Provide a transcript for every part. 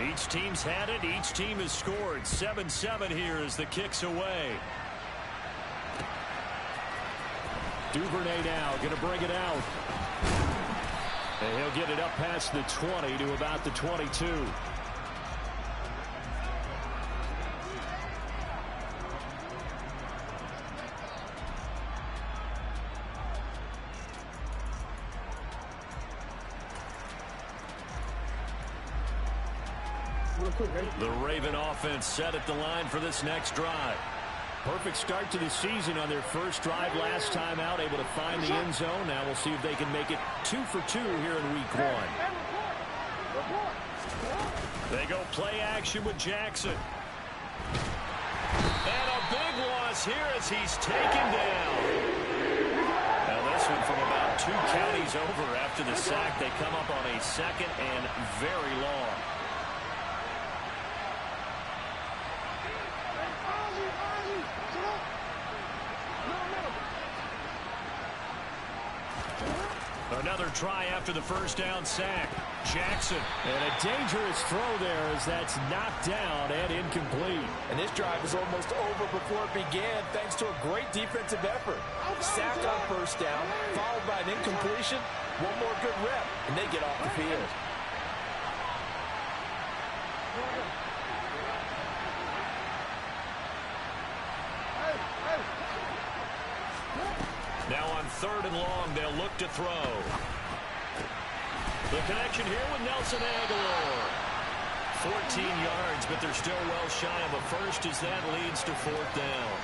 Each team's had it. Each team has scored. 7-7 here as the kick's away. Duvernay now going to bring it out. And he'll get it up past the 20 to about the 22. The Raven offense set at the line for this next drive. Perfect start to the season on their first drive last time out, able to find the end zone. Now we'll see if they can make it 2 for 2 here in week 1. They go play action with Jackson. And a big loss here as he's taken down. Now this one from about 2 counties over after the sack. They come up on a second and very long. Another try after the first down sack. Jackson. And a dangerous throw there as that's knocked down and incomplete. And this drive was almost over before it began thanks to a great defensive effort. Sack on first down, followed by an incompletion. One more good rep, and they get off the field. Now on 3rd and long, they'll look to throw. The connection here with Nelson Aguilar. 14 yards, but they're still well shy of a first as that leads to 4th down.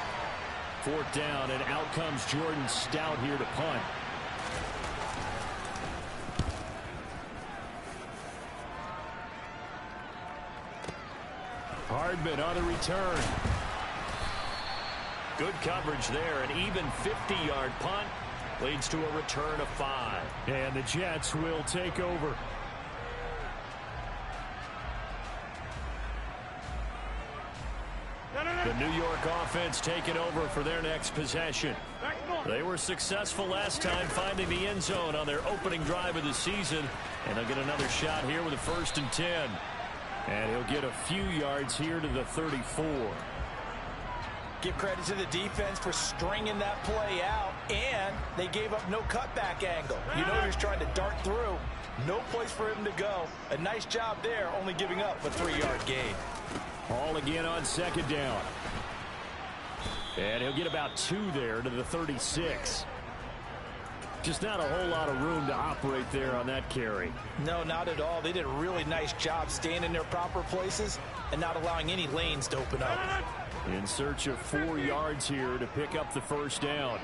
4th down, and out comes Jordan Stout here to punt. Hardman on the return. Good coverage there. An even 50-yard punt leads to a return of 5. And the Jets will take over. The New York offense taking over for their next possession. They were successful last time finding the end zone on their opening drive of the season. And they'll get another shot here with a 1st and 10. And he'll get a few yards here to the 34. Give credit to the defense for stringing that play out, and they gave up no cutback angle. You know he was trying to dart through. No place for him to go. A nice job there, only giving up a 3-yard gain. All again on 2nd down. And he'll get about 2 there to the 36. Just not a whole lot of room to operate there on that carry. No, not at all. They did a really nice job staying in their proper places and not allowing any lanes to open up. In search of 4 yards here to pick up the 1st down.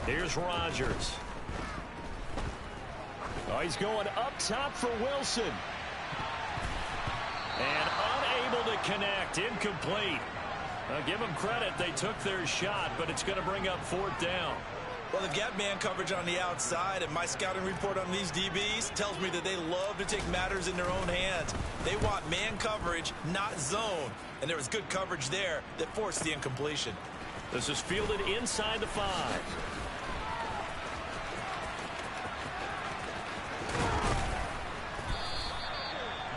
Here's Rodgers. Oh, he's going up top for Wilson. And unable to connect. Incomplete. Give them credit. They took their shot, but it's going to bring up 4th down. Well, they've got man coverage on the outside, and my scouting report on these DBs tells me that they love to take matters in their own hands. They want man coverage, not zone. And there was good coverage there that forced the incompletion. This is fielded inside the 5.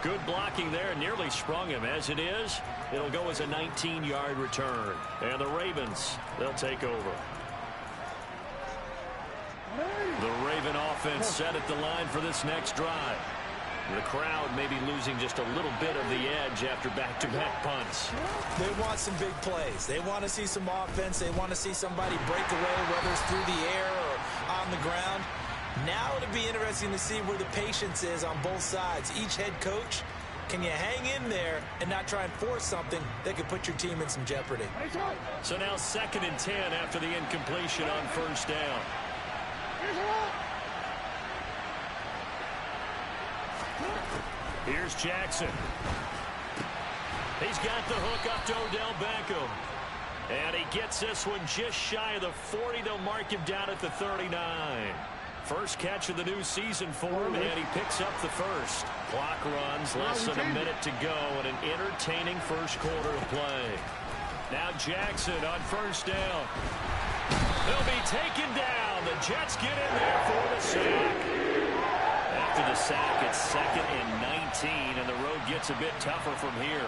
Good blocking there, nearly sprung him. As it is, it'll go as a 19-yard return. And the Ravens, they'll take over. The Raven offense set at the line for this next drive. The crowd may be losing just a little bit of the edge after back-to-back punts. They want some big plays. They want to see some offense. They want to see somebody break away, whether it's through the air or on the ground. Now it'll be interesting to see where the patience is on both sides. Each head coach, can you hang in there and not try and force something that could put your team in some jeopardy? So now 2nd and 10 after the incompletion on 1st down. Here's Jackson. He's got the hook up to Odell Beckham. And he gets this one just shy of the 40. They'll mark him down at the 39. First catch of the new season for him, and he picks up the 1st. Clock runs, less than a minute to go, and an entertaining first quarter of play. Now Jackson on 1st down. They'll be taken down. The Jets get in there for the sack. after the sack. It's 2nd and 19, and the road gets a bit tougher from here.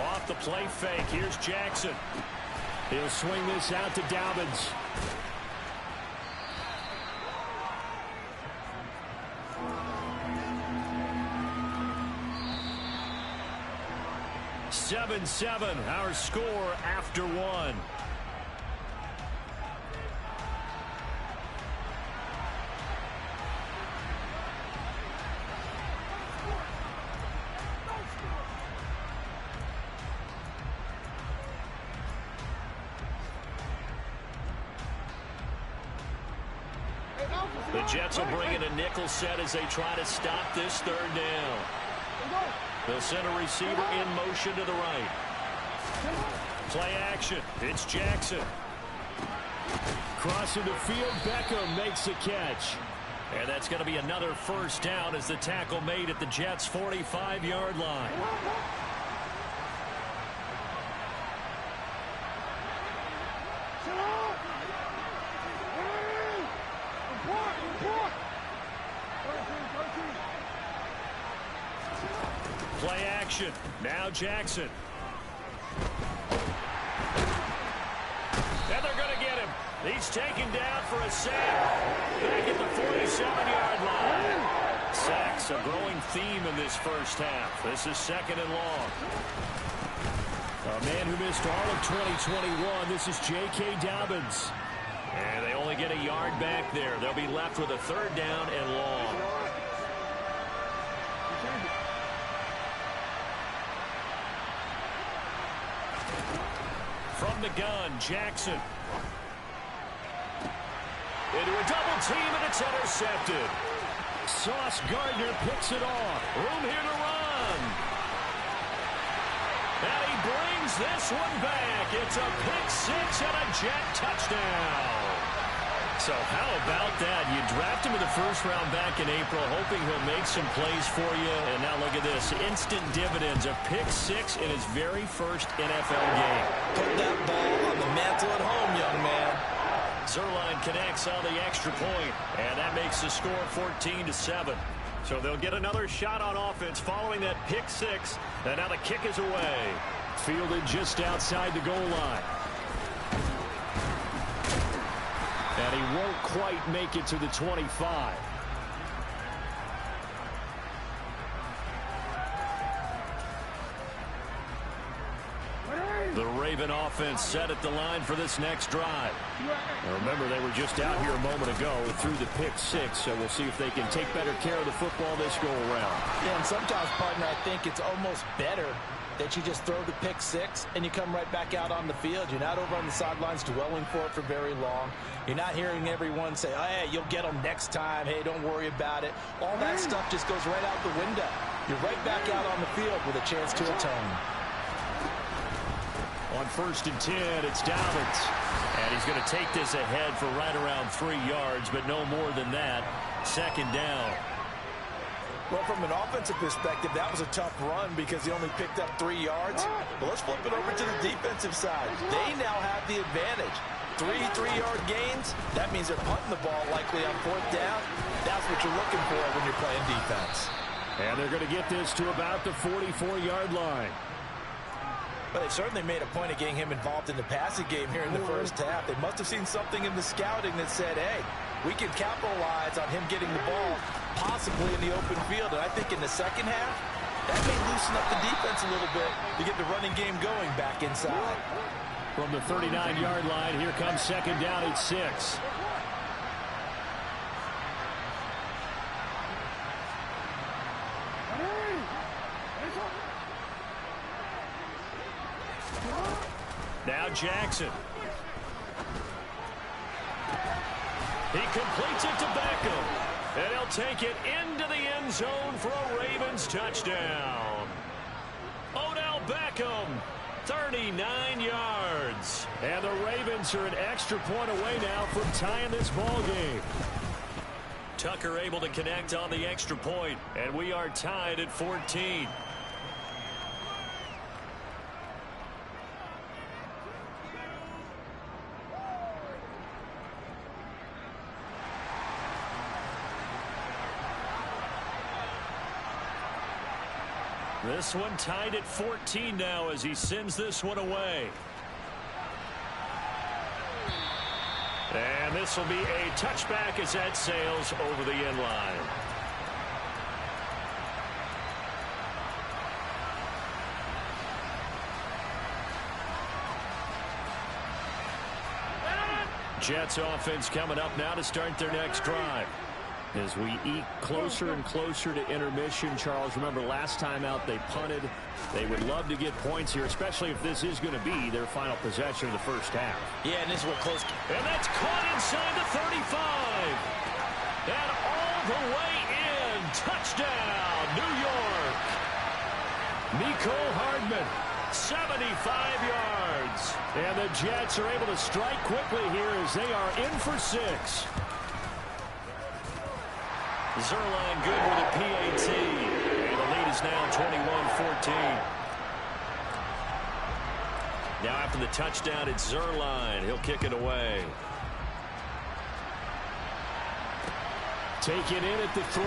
Off the play fake. Here's Jackson. He'll swing this out to Dobbins. Seven, our score after one. The Jets will bring in a nickel set as they try to stop this 3rd down. They'll send a receiver in motion to the right. Play action. It's Jackson. Crossing the field, Beckham makes a catch. And that's going to be another 1st down as the tackle made at the Jets' 45-yard line. Play action. Now Jackson. And they're going to get him. He's taken down for a sack. Back at the 47-yard line. Sacks, a growing theme in this 1st half. This is 2nd and long. A man who missed all of 2021. This is J.K. Dobbins. And they only get a yard back there. They'll be left with a 3rd down and long. From the gun, Jackson. Into a double team, and it's intercepted. Sauce Gardner picks it off. Room here to run. And he brings this one back. It's a pick 6 and a Jet touchdown. So how about that? You draft him in the 1st round back in April, hoping he'll make some plays for you. And now look at this. Instant dividends. A pick 6 in his very 1st NFL game. Put that ball on the mantle at home, young man. Zerline connects on the extra point, and that makes the score 14-7. So they'll get another shot on offense following that pick 6, and now the kick is away. Fielded just outside the goal line. And he won't quite make it to the 25. The Raven offense set at the line for this next drive. Now remember, they were just out here a moment ago through the pick 6, so we'll see if they can take better care of the football this go-around. Yeah, and sometimes, partner, I think it's almost better that you just throw the pick 6 and you come right back out on the field. You're not over on the sidelines dwelling for it for very long. You're not hearing everyone say, oh, hey, you'll get them next time. Hey, don't worry about it. All that stuff just goes right out the window. You're right back out on the field with a chance to atone. On 1st and 10, it's Dobbins. And he's going to take this ahead for right around 3 yards, but no more than that. 2nd down. Well, from an offensive perspective, that was a tough run because he only picked up 3 yards. But let's flip it over to the defensive side. They now have the advantage. 3 3-yard gains, that means they're punting the ball likely on 4th down. That's what you're looking for when you're playing defense. And they're going to get this to about the 44-yard line. But they certainly made a point of getting him involved in the passing game here in the 1st half. They must have seen something in the scouting that said, hey, we can capitalize on him getting the ball possibly in the open field. And I think in the 2nd half, that may loosen up the defense a little bit to get the running game going back inside. From the 39-yard line, here comes 2nd down at 6. Now Jackson. He completes it to Beckham. And he'll take it into the end zone for a Ravens touchdown. Odell Beckham, 39 yards. And the Ravens are an extra point away now from tying this ball game. Tucker able to connect on the extra point, and we are tied at 14. This one tied at 14 now as he sends this one away. And this will be a touchback as that sails over the end line. Jets offense coming up now to start their next drive. As we eke closer and closer to intermission, Charles, remember last time out they punted. They would love to get points here, especially if this is going to be their final possession of the first half. Yeah, and this is what close. And that's caught inside the 35. And all the way in. Touchdown, New York. Mecole Hardman, 75 yards. And the Jets are able to strike quickly here as they are in for 6. Zerline good with a PAT. And the lead is now 21-14. Now after the touchdown, it's Zerline. He'll kick it away. Taken in at the 3.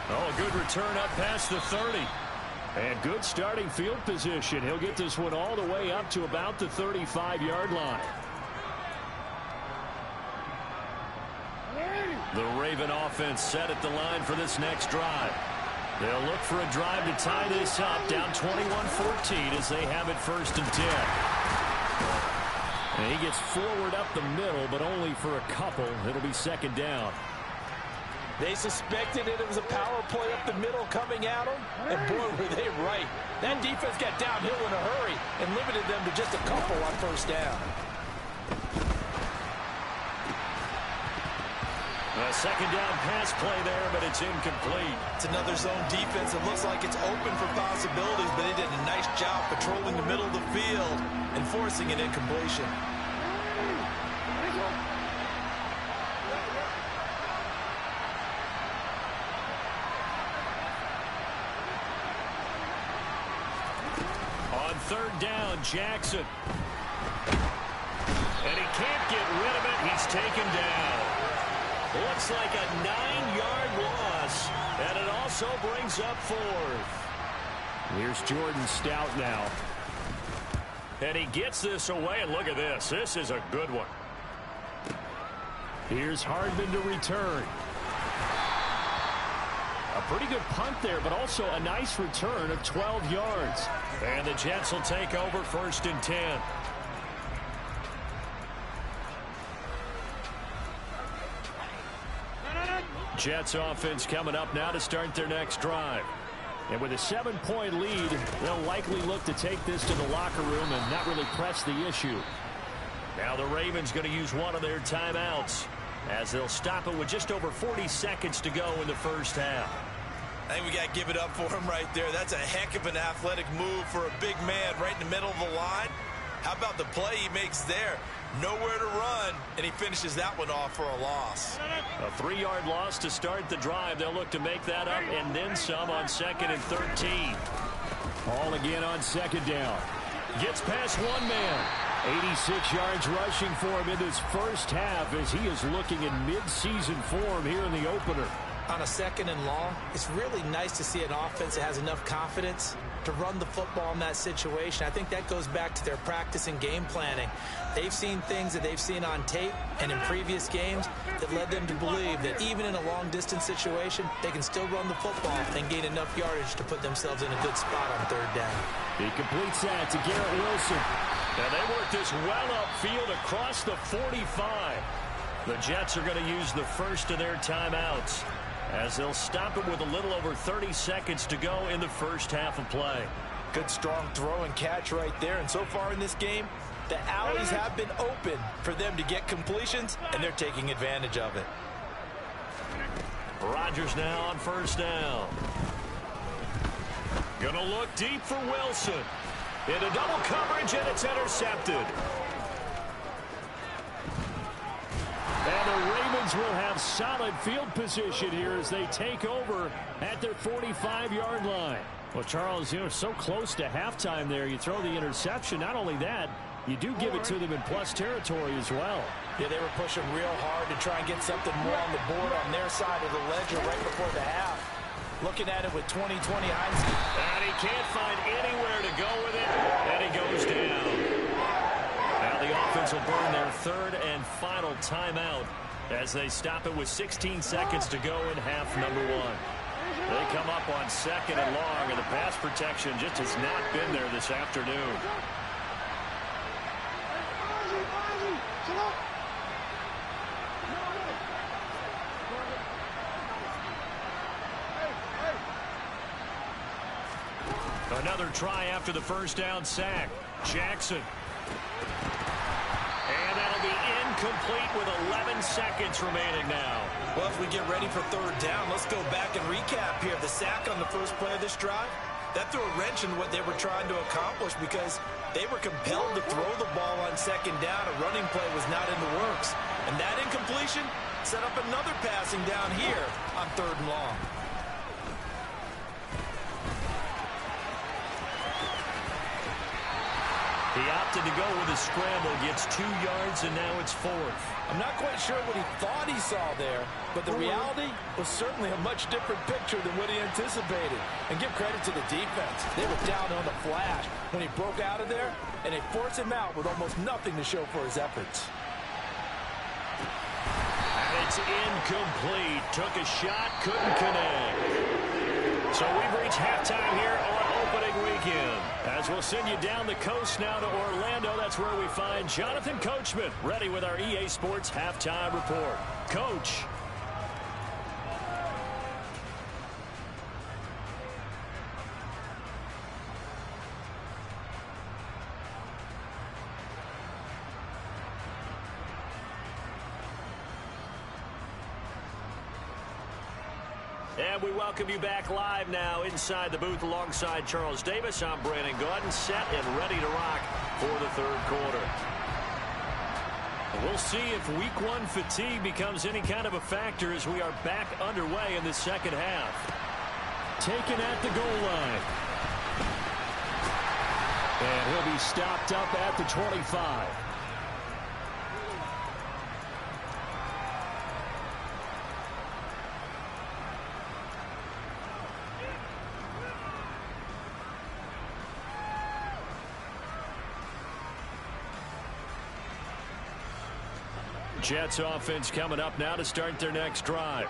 Oh, a good return up past the 30. And good starting field position. He'll get this one all the way up to about the 35-yard line. The Raven offense set at the line for this next drive. They'll look for a drive to tie this up, down 21-14 as they have it 1st and 10. And he gets forward up the middle, but only for a couple. It'll be 2nd down. They suspected it was a power play up the middle coming at them, and boy, were they right. That defense got downhill in a hurry and limited them to just a couple on 1st down. A 2nd down pass play there, but it's incomplete. It's another zone defense. It looks like it's open for possibilities, but they did a nice job patrolling the middle of the field and forcing an incompletion. On 3rd down, Jackson. And he can't get rid of it. He's taken down. Looks like a 9-yard loss, and it also brings up 4th. Here's Jordan Stout now. And he gets this away, and look at this. This is a good one. Here's Hardman to return. A pretty good punt there, but also a nice return of 12 yards. And the Jets will take over 1st and 10. Jets offense coming up now to start their next drive. And with a 7-point lead, they'll likely look to take this to the locker room and not really press the issue. Now the Ravens going to use one of their timeouts as they'll stop it with just over 40 seconds to go in the 1st half. I think we got to give it up for him right there. That's a heck of an athletic move for a big man right in the middle of the line. How about the play he makes there? Nowhere to run, and he finishes that one off for a loss. A 3-yard loss to start the drive. They'll look to make that up and then some on 2nd and 13. Ball again on 2nd down. Gets past one man. 86 yards rushing for him in this 1st half as he is looking in mid-season form here in the opener. On a 2nd and long, it's really nice to see an offense that has enough confidence to run the football in that situation. I think that goes back to their practice and game planning. They've seen things that they've seen on tape and in previous games that led them to believe that even in a long-distance situation, they can still run the football and gain enough yardage to put themselves in a good spot on 3rd down. He completes that to Garrett Wilson. Now they work this well upfield across the 45. The Jets are going to use the first of their timeouts as they'll stop it with a little over 30 seconds to go in the 1st half of play. Good strong throw and catch right there. And so far in this game, the alleys have been open for them to get completions, and they're taking advantage of it. Rodgers now on 1st down. Gonna look deep for Wilson. Into double coverage, and it's intercepted. And the Ravens will have solid field position here as they take over at their 45-yard line. Well, Charles, so close to halftime there. You throw the interception. Not only that, you do give it to them in plus territory as well. Yeah, they were pushing real hard to try and get something more on the board on their side of the ledger right before the half. Looking at it with 20/20 hindsight. And he can't find anywhere to go with it, and he goes down. Now the offense will burn their third and final timeout as they stop it with 16 seconds to go in half number one. They come up on second and long, and the pass protection just has not been there this afternoon. Another try after the first down sack. Jackson. And that'll be incomplete with 11 seconds remaining now. Well, if we get ready for third down, let's go back and recap here. The sack on the first play of this drive, that threw a wrench in what they were trying to accomplish because they were compelled to throw the ball on second down. A running play was not in the works. And that incompletion set up another passing down here on third and long. He opted to go with a scramble, gets 2 yards, and now it's fourth. I'm not quite sure what he thought he saw there, but the reality was certainly a much different picture than what he anticipated. And give credit to the defense. They were down on the flash when he broke out of there, and they forced him out with almost nothing to show for his efforts. And it's incomplete. Took a shot, couldn't connect. So we've reached halftime here on opening weekend. As we'll send you down the coast now to Orlando, that's where we find Jonathan Coachman, ready with our EA Sports halftime report. Coach. And we welcome you back live now inside the booth alongside Charles Davis. I'm Brandon Gaudin, set and ready to rock for the third quarter. We'll see if week one fatigue becomes any kind of a factor as we are back underway in the second half. Taken at the goal line. And he'll be stopped up at the 25. Jets offense coming up now to start their next drive.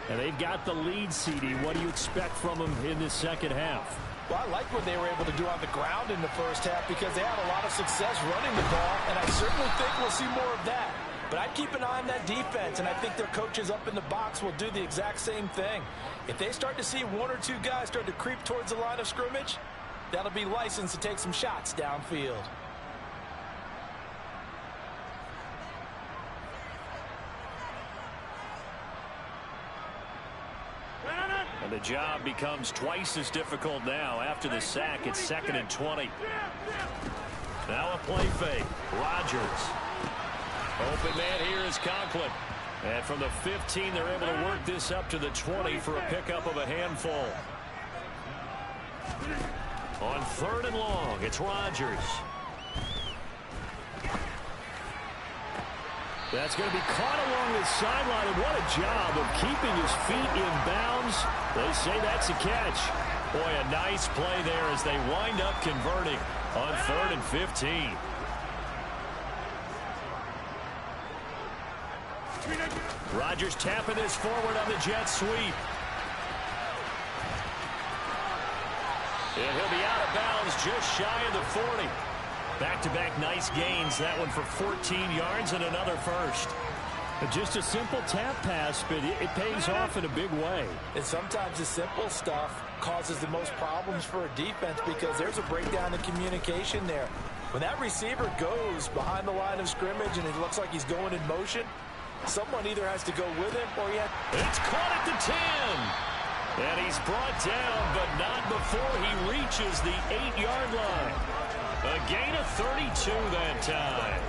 And they've got the lead, CD. What do you expect from them in this second half? Well, I like what they were able to do on the ground in the first half because they had a lot of success running the ball, and I certainly think we'll see more of that. But I'd keep an eye on that defense, and I think their coaches up in the box will do the exact same thing. If they start to see 1 or 2 guys start to creep towards the line of scrimmage, that'll be licensed to take some shots downfield. And the job becomes twice as difficult now. After the sack, it's 2nd and 20. Now a play fake. Rodgers. Open man here is Conklin. And from the 15, they're able to work this up to the 20 for a pickup of a handful. On 3rd and long, it's Rodgers. That's going to be caught along the sideline, and what a job of keeping his feet in bounds. They say that's a catch. Boy, a nice play there as they wind up converting on 3rd and 15. Rodgers tapping this forward on the jet sweep. And he'll be out of bounds just shy of the 40. Back-to-back nice gains. That one for 14 yards and another first. Just a simple tap pass, but it pays off in a big way. And sometimes the simple stuff causes the most problems for a defense because there's a breakdown in communication there. When that receiver goes behind the line of scrimmage and it looks like he's going in motion, someone either has to go with him or It's caught at the 10. And he's brought down, but not before he reaches the 8-yard line. A gain of 32 that time.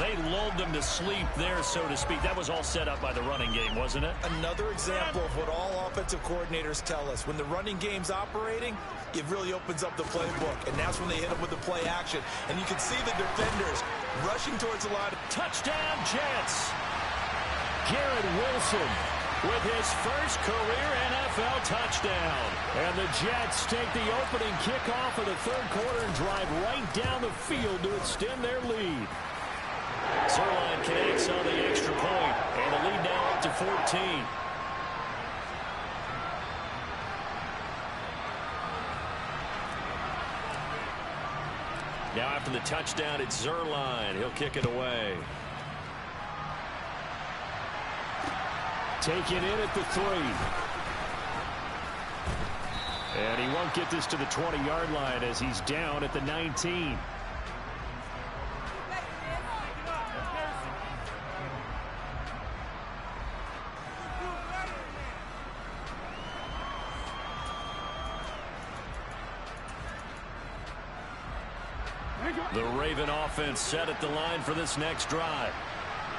They lulled them to sleep there, so to speak. That was all set up by the running game, wasn't it? Another example of what all offensive coordinators tell us. When the running game's operating, it really opens up the playbook. And that's when they hit them with the play action. And you can see the defenders rushing towards the line. Touchdown, Jets. Garrett Wilson with his first career NFL touchdown. And the Jets take the opening kickoff of the third quarter and drive right down the field to extend their lead. Zuerlein connects on the extra point, and the lead now up to 14. Now after the touchdown, it's Zuerlein. He'll kick it away. Taken in at the 3. And he won't get this to the 20-yard line as he's down at the 19. The Raven offense set at the line for this next drive.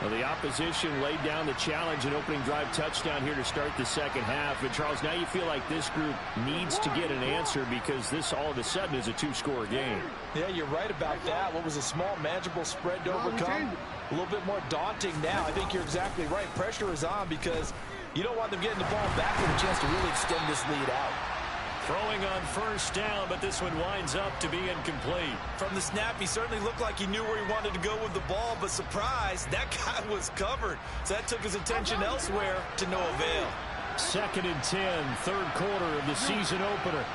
Well, the opposition laid down the challenge and opening drive touchdown here to start the second half. And, Charles, now you feel like this group needs to get an answer because this all of a sudden is a two-score game. Yeah, you're right about that. What was a small, manageable spread to overcome, a little bit more daunting now. I think you're exactly right. Pressure is on because you don't want them getting the ball back with a chance to really extend this lead out. Throwing on first down, but this one winds up to be incomplete. From the snap, he certainly looked like he knew where he wanted to go with the ball, but surprise, that guy was covered. So that took his attention elsewhere to no avail. 2nd and 10, third quarter of the season opener.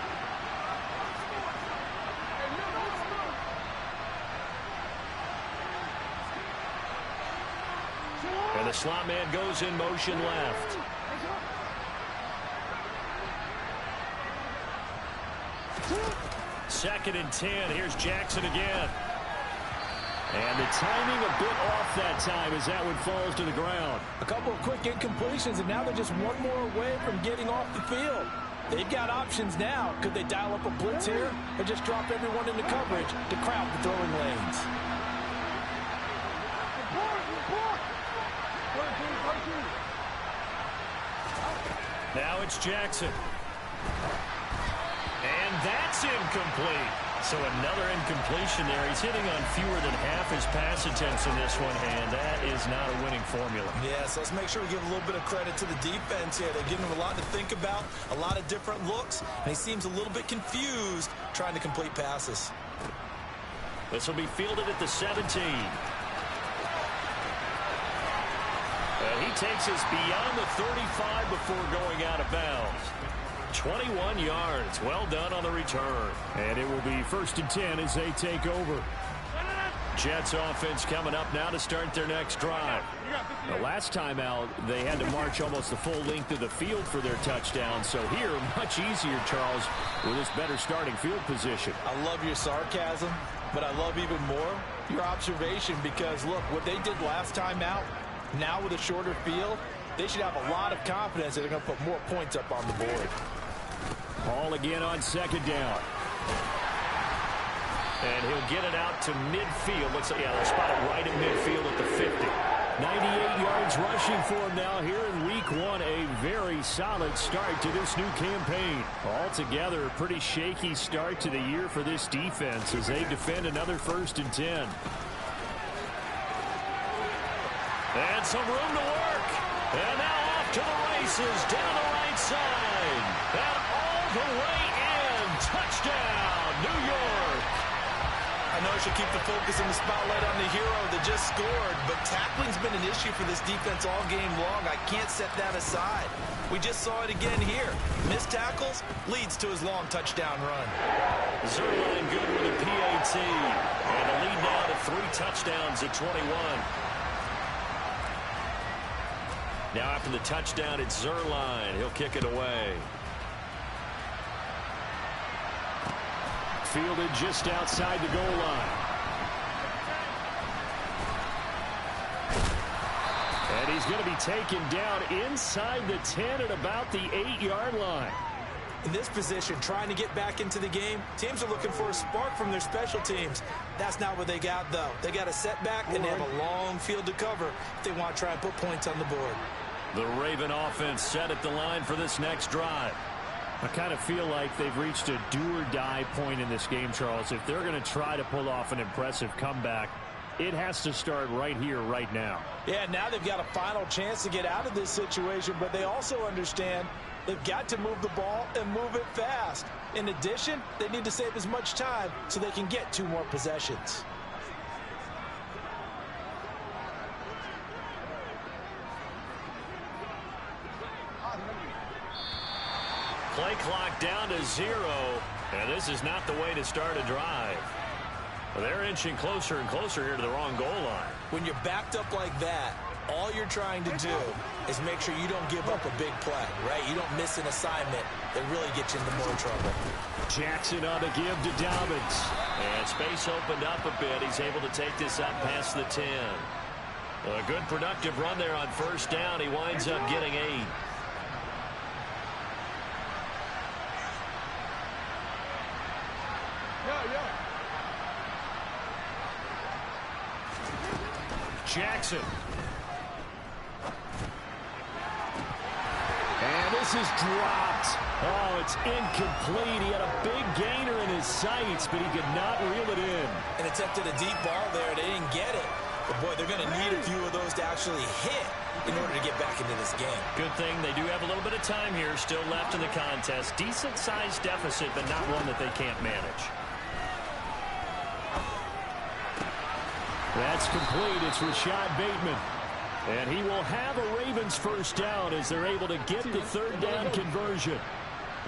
And the slot man goes in motion left. Second and 10. Here's Jackson again. And the timing a bit off that time as that one falls to the ground. A couple of quick incompletions, and now they're just one more away from getting off the field. They've got options now. Could they dial up a blitz here or just drop everyone into coverage to crowd the throwing lanes? Now it's Jackson. And that's incomplete. So another incompletion there. He's hitting on fewer than half his pass attempts in this one, and that is not a winning formula. Yes, let's make sure we give a little bit of credit to the defense here. They're giving him a lot to think about, a lot of different looks, and he seems a little bit confused trying to complete passes. This will be fielded at the 17. He takes us beyond the 35 before going out of bounds. 21 yards. Well done on the return. And it will be 1st and 10 as they take over. Jets offense coming up now to start their next drive. The last time out, they had to march almost the full length of the field for their touchdown. So here, much easier, Charles, with this better starting field position. I love your sarcasm, but I love even more your observation because, look, what they did last time out, now with a shorter field, they should have a lot of confidence that they're going to put more points up on the board. Ball again on 2nd down. And he'll get it out to midfield. Looks like, yeah, they'll spot it right in midfield at the 50. 98 yards rushing for him now here in week 1. A very solid start to this new campaign. Altogether, a pretty shaky start to the year for this defense as they defend another 1st and 10. And some room to work. And now off to the races down the right side. And all the way in. Touchdown, New York. I know I should keep the focus and the spotlight on the hero that just scored, but tackling's been an issue for this defense all game long. I can't set that aside. We just saw it again here. Missed tackles leads to his long touchdown run. Zuerlein good with a PAT. And the lead now to 3 touchdowns at 21. Now after the touchdown, it's Zuerlein. He'll kick it away. Fielded just outside the goal line. And he's going to be taken down inside the 10 at about the 8-yard line. In this position, trying to get back into the game, teams are looking for a spark from their special teams. That's not what they got, though. They got a setback, and they have a long field to cover if they want to try and put points on the board. The Raven offense set at the line for this next drive. I kind of feel like they've reached a do-or-die point in this game, Charles. If they're going to try to pull off an impressive comeback, It has to start right here, right now. Yeah, now they've got a final chance to get out of this situation, but they also understand they've got to move the ball and move it fast. In addition, they need to save as much time so they can get 2 more possessions. Play clock down to 0, and this is not the way to start a drive. Well, they're inching closer and closer here to the wrong goal line. When you're backed up like that, all you're trying to do is make sure you don't give up a big play, right? You don't miss an assignment that really gets you into more trouble. Jackson on the give to Dobbins. And space opened up a bit. He's able to take this up past the 10. A good productive run there on first down. He winds up getting 8. Jackson. And this is dropped. Oh, it's incomplete. He had a big gainer in his sights, but he could not reel it in. And attempted a deep ball there. They didn't get it. But, boy, they're going to need a few of those to actually hit in order to get back into this game. Good thing they do have a little bit of time here still left in the contest. Decent-sized deficit, but not one that they can't manage. That's complete. It's Rashad Bateman. And he will have a Ravens first down as they're able to get the third down conversion.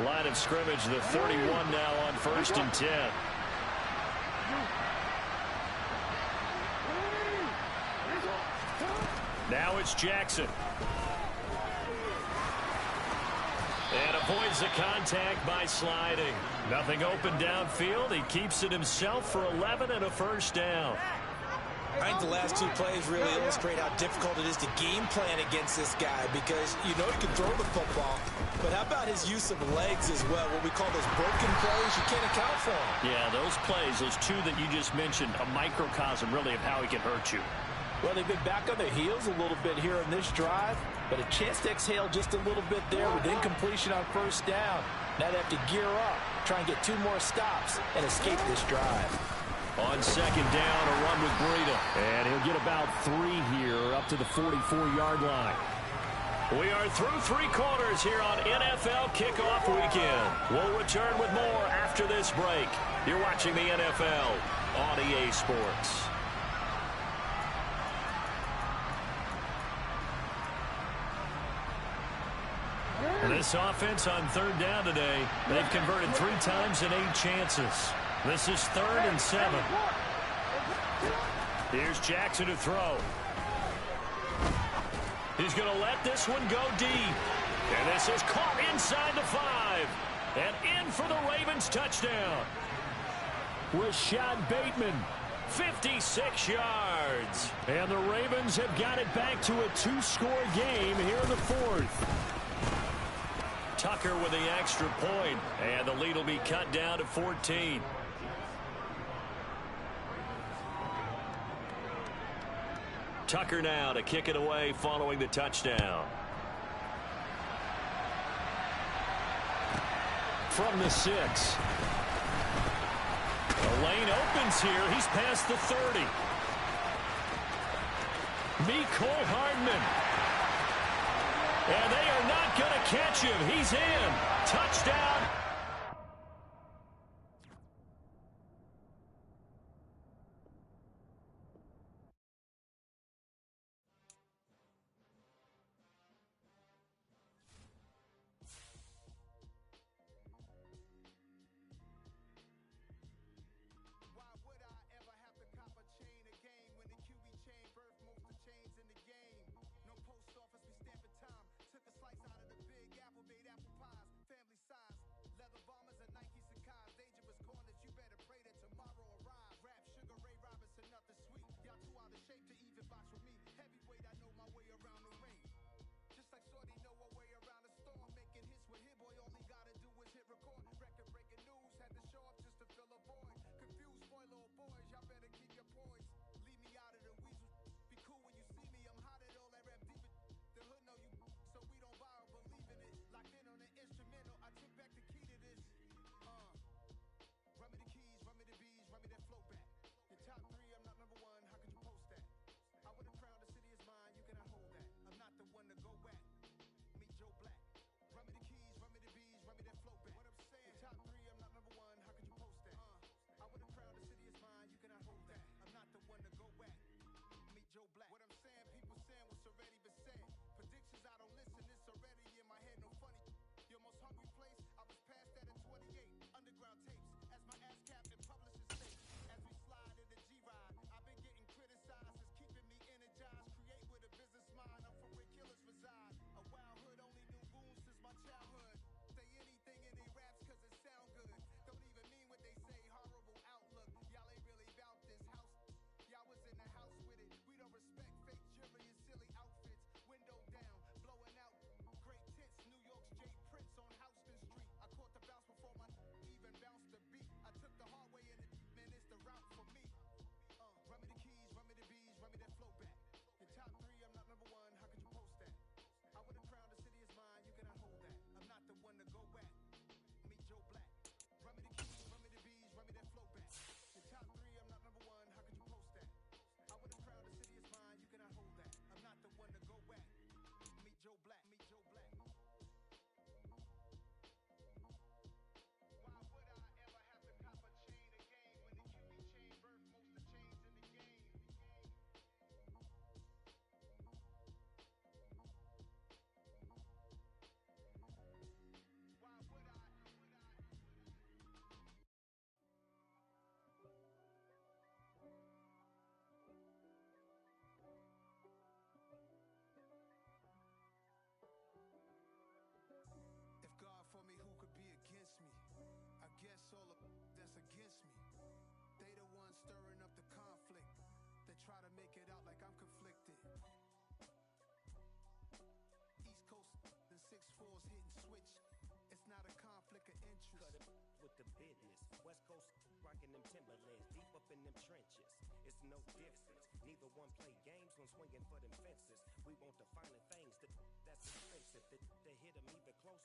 Line of scrimmage, the 31 now on 1st and 10. Now it's Jackson. And avoids the contact by sliding. Nothing open downfield. He keeps it himself for 11 and a first down. I think the last 2 plays really illustrate how difficult it is to game plan against this guy because you know he can throw the football, but how about his use of legs as well, what we call those broken plays? You can't account for them. Yeah, those plays, those 2 that you just mentioned, a microcosm really of how he can hurt you. Well, they've been back on their heels a little bit here in this drive, but a chance to exhale just a little bit there with incompletion on first down. Now they have to gear up, try and get 2 more stops and escape this drive. On second down, a run with Breida. And he'll get about 3 here up to the 44-yard line. We are through 3 quarters here on NFL Kickoff Weekend. We'll return with more after this break. You're watching the NFL on EA Sports. This offense on third down today, they've converted 3 times in 8 chances. This is 3rd and 7. Here's Jackson to throw. He's going to let this one go deep. And this is caught inside the 5. And in for the Ravens touchdown. Rashad Bateman, 56 yards. And the Ravens have got it back to a 2-score game here in the 4th. Tucker with the extra point. And the lead will be cut down to 14. Tucker now to kick it away following the touchdown. From the 6. The lane opens here. He's past the 30. Mecole Hardman. And they are not going to catch him. He's in. Touchdown. boss hit and switch. It's not a conflict of interest. Cut it with the business. West Coast rocking them Timberlands, deep up in them trenches. It's no difference. Neither one play games when swinging for them fences. We want the finer things that's expensive. The hit them either close